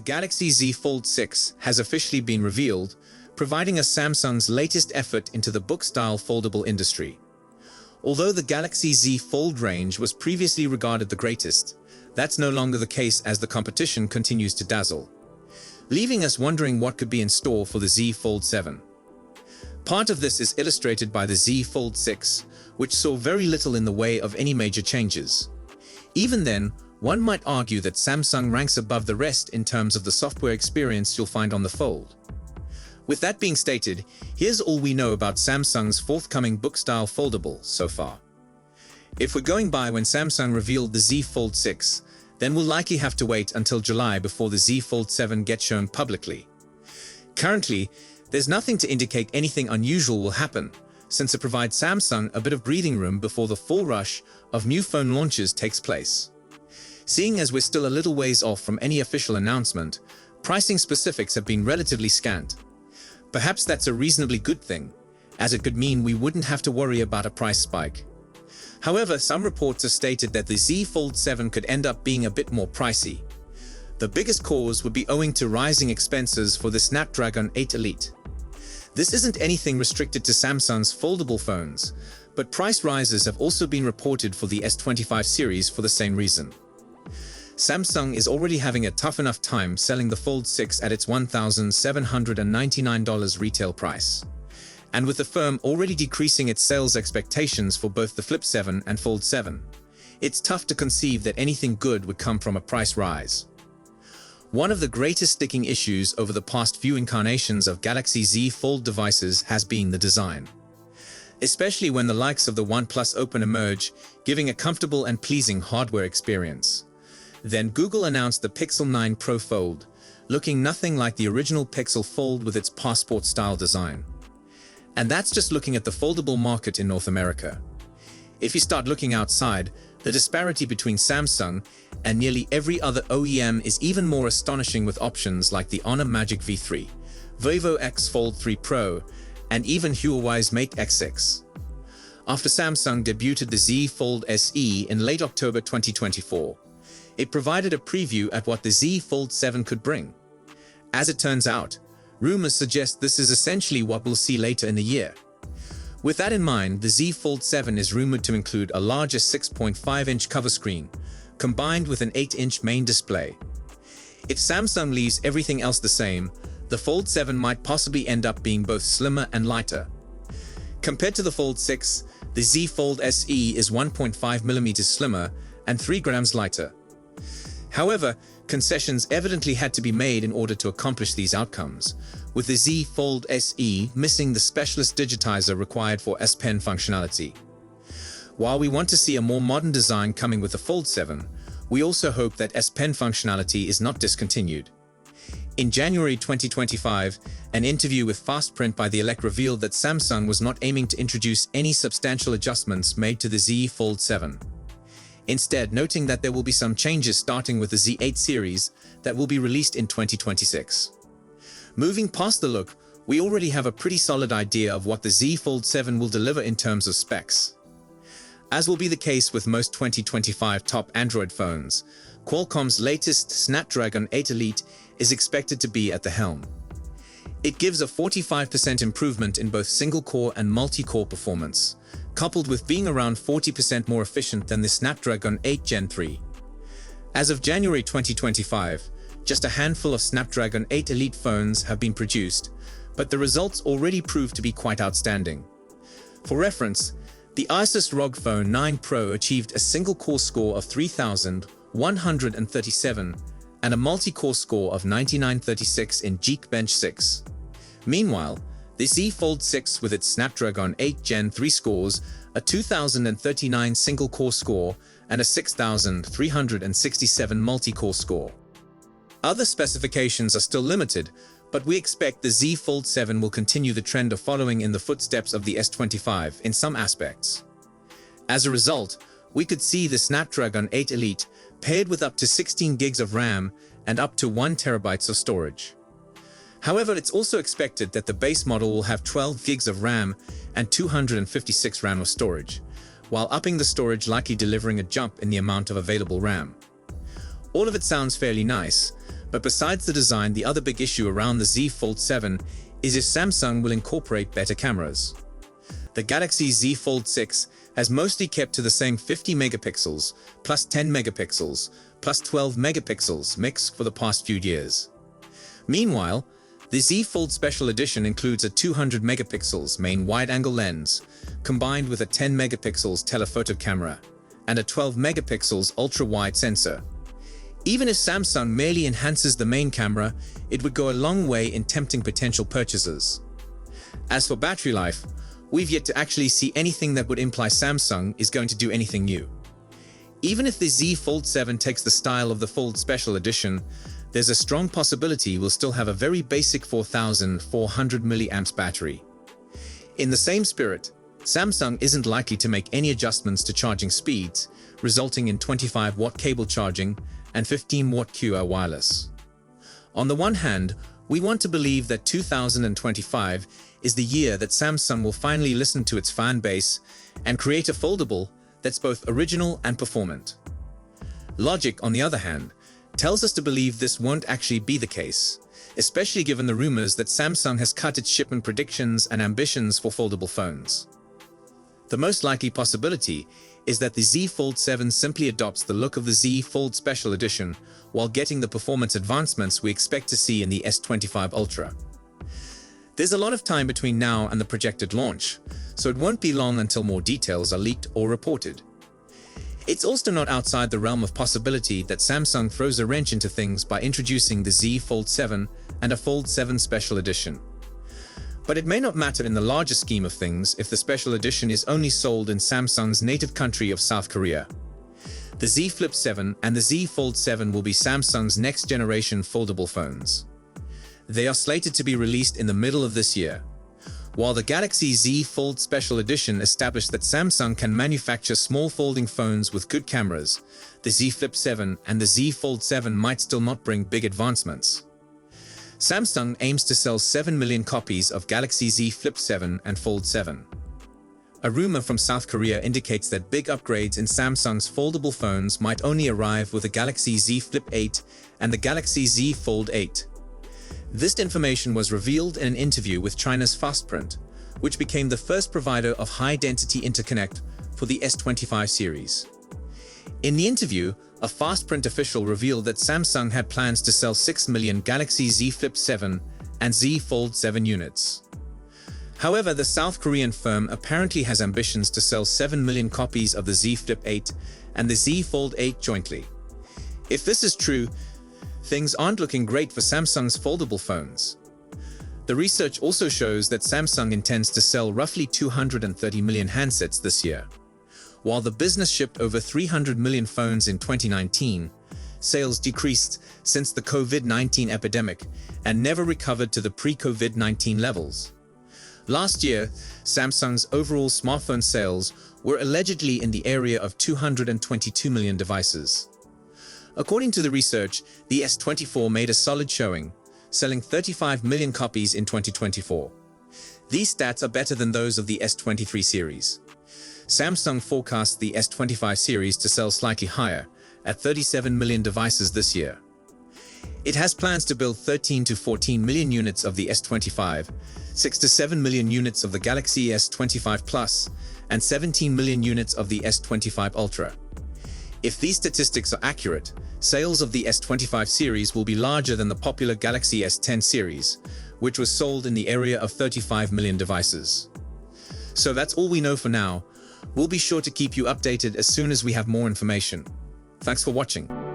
Galaxy Z Fold 6 has officially been revealed, providing us Samsung's latest effort into the book-style foldable industry. Although the Galaxy Z Fold range was previously regarded the greatest, that's no longer the case as the competition continues to dazzle, leaving us wondering what could be in store for the Z Fold 7. Part of this is illustrated by the Z Fold 6, which saw very little in the way of any major changes. Even then, one might argue that Samsung ranks above the rest in terms of the software experience you'll find on the Fold. With that being stated, here's all we know about Samsung's forthcoming book-style foldable so far. If we're going by when Samsung revealed the Z Fold 6, then we'll likely have to wait until July before the Z Fold 7 gets shown publicly. Currently, there's nothing to indicate anything unusual will happen, since it provides Samsung a bit of breathing room before the full rush of new phone launches takes place. Seeing as we're still a little ways off from any official announcement, pricing specifics have been relatively scant. Perhaps that's a reasonably good thing, as it could mean we wouldn't have to worry about a price spike. However, some reports have stated that the Z Fold 7 could end up being a bit more pricey. The biggest cause would be owing to rising expenses for the Snapdragon 8 Elite. This isn't anything restricted to Samsung's foldable phones, but price rises have also been reported for the S25 series for the same reason. Samsung is already having a tough enough time selling the Fold 6 at its $1,799 retail price. And with the firm already decreasing its sales expectations for both the Flip 7 and Fold 7, it's tough to conceive that anything good would come from a price rise. One of the greatest sticking issues over the past few incarnations of Galaxy Z Fold devices has been the design. Especially when the likes of the OnePlus Open emerge, giving a comfortable and pleasing hardware experience. Then Google announced the Pixel 9 Pro Fold, looking nothing like the original Pixel Fold with its passport-style design. And that's just looking at the foldable market in North America. If you start looking outside, the disparity between Samsung and nearly every other OEM is even more astonishing, with options like the Honor Magic V3, Vivo X Fold 3 Pro, and even Huawei's Mate X6. After Samsung debuted the Z Fold SE in late October 2024, it provided a preview at what the Z Fold 7 could bring. As it turns out, rumors suggest this is essentially what we'll see later in the year. With that in mind, the Z Fold 7 is rumored to include a larger 6.5-inch cover screen, combined with an 8-inch main display. If Samsung leaves everything else the same, the Fold 7 might possibly end up being both slimmer and lighter. Compared to the Fold 6, the Z Fold SE is 1.5mm slimmer and 3 grams lighter. However, concessions evidently had to be made in order to accomplish these outcomes, with the Z Fold SE missing the specialist digitizer required for S Pen functionality. While we want to see a more modern design coming with the Fold 7, we also hope that S Pen functionality is not discontinued. In January 2025, an interview with Fastprint by the Elect revealed that Samsung was not aiming to introduce any substantial adjustments made to the Z Fold 7. Instead, noting that there will be some changes starting with the Z8 series that will be released in 2026. Moving past the look, we already have a pretty solid idea of what the Z Fold 7 will deliver in terms of specs. As will be the case with most 2025 top Android phones, Qualcomm's latest Snapdragon 8 Elite is expected to be at the helm. It gives a 45% improvement in both single-core and multi-core performance, coupled with being around 40% more efficient than the Snapdragon 8 Gen 3. As of January 2025, just a handful of Snapdragon 8 Elite phones have been produced, but the results already prove to be quite outstanding. For reference, the Asus ROG Phone 9 Pro achieved a single-core score of 3,137 and a multi-core score of 9936 in Geekbench 6. Meanwhile, the Z Fold 6 with its Snapdragon 8 Gen 3 scores a 2039 single-core score and a 6367 multi-core score. Other specifications are still limited, but we expect the Z Fold 7 will continue the trend of following in the footsteps of the S25 in some aspects. As a result, we could see the Snapdragon 8 Elite paired with up to 16 gigs of RAM and up to 1 TB of storage. However, it's also expected that the base model will have 12 gigs of RAM and 256 RAM of storage, while upping the storage likely delivering a jump in the amount of available RAM. All of it sounds fairly nice, But besides the design, the other big issue around the Z Fold 7 is if Samsung will incorporate better cameras. The Galaxy Z Fold 6 has mostly kept to the same 50 megapixels, plus 10 megapixels, plus 12 megapixels mix for the past few years. Meanwhile, the Z Fold Special Edition includes a 200 megapixels main wide-angle lens, combined with a 10 megapixels telephoto camera, and a 12 megapixels ultra-wide sensor. Even if Samsung merely enhances the main camera, it would go a long way in tempting potential purchasers. As for battery life, we've yet to actually see anything that would imply Samsung is going to do anything new. Even if the Z Fold 7 takes the style of the Fold Special Edition, there's a strong possibility we'll still have a very basic 4,400 mAh battery. In the same spirit, Samsung isn't likely to make any adjustments to charging speeds, resulting in 25-watt cable charging and 15-watt QR wireless. On the one hand, we want to believe that 2025 is the year that Samsung will finally listen to its fan base and create a foldable that's both original and performant. Logic, on the other hand, tells us to believe this won't actually be the case, especially given the rumors that Samsung has cut its shipment predictions and ambitions for foldable phones. The most likely possibility is that the Z Fold 7 simply adopts the look of the Z Fold Special Edition while getting the performance advancements we expect to see in the S25 Ultra. There's a lot of time between now and the projected launch, so it won't be long until more details are leaked or reported. It's also not outside the realm of possibility that Samsung throws a wrench into things by introducing the Z Fold 7 and a Fold 7 Special Edition. But it may not matter in the larger scheme of things if the Special Edition is only sold in Samsung's native country of South Korea. The Z Flip 7 and the Z Fold 7 will be Samsung's next-generation foldable phones. They are slated to be released in the middle of this year. While the Galaxy Z Fold Special Edition established that Samsung can manufacture small folding phones with good cameras, the Z Flip 7 and the Z Fold 7 might still not bring big advancements. Samsung aims to sell 7 million copies of Galaxy Z Flip 7 and Fold 7. A rumor from South Korea indicates that big upgrades in Samsung's foldable phones might only arrive with the Galaxy Z Flip 8 and the Galaxy Z Fold 8. This information was revealed in an interview with China's Fastprint, which became the first provider of high-density interconnect for the S25 series. In the interview, a Fastprint official revealed that Samsung had plans to sell 6 million Galaxy Z Flip 7 and Z Fold 7 units. However, the South Korean firm apparently has ambitions to sell 7 million copies of the Z Flip 8 and the Z Fold 8 jointly. If this is true, things aren't looking great for Samsung's foldable phones. The research also shows that Samsung intends to sell roughly 230 million handsets this year. While the business shipped over 300 million phones in 2019, sales decreased since the COVID-19 epidemic and never recovered to the pre-COVID-19 levels. Last year, Samsung's overall smartphone sales were allegedly in the area of 222 million devices. According to the research, the S24 made a solid showing, selling 35 million copies in 2024. These stats are better than those of the S23 series. Samsung forecasts the S25 series to sell slightly higher, at 37 million devices this year. It has plans to build 13 to 14 million units of the S25, 6 to 7 million units of the Galaxy S25 Plus, and 17 million units of the S25 Ultra. If these statistics are accurate, sales of the S25 series will be larger than the popular Galaxy S10 series, which was sold in the area of 35 million devices. So that's all we know for now. We'll be sure to keep you updated as soon as we have more information. Thanks for watching.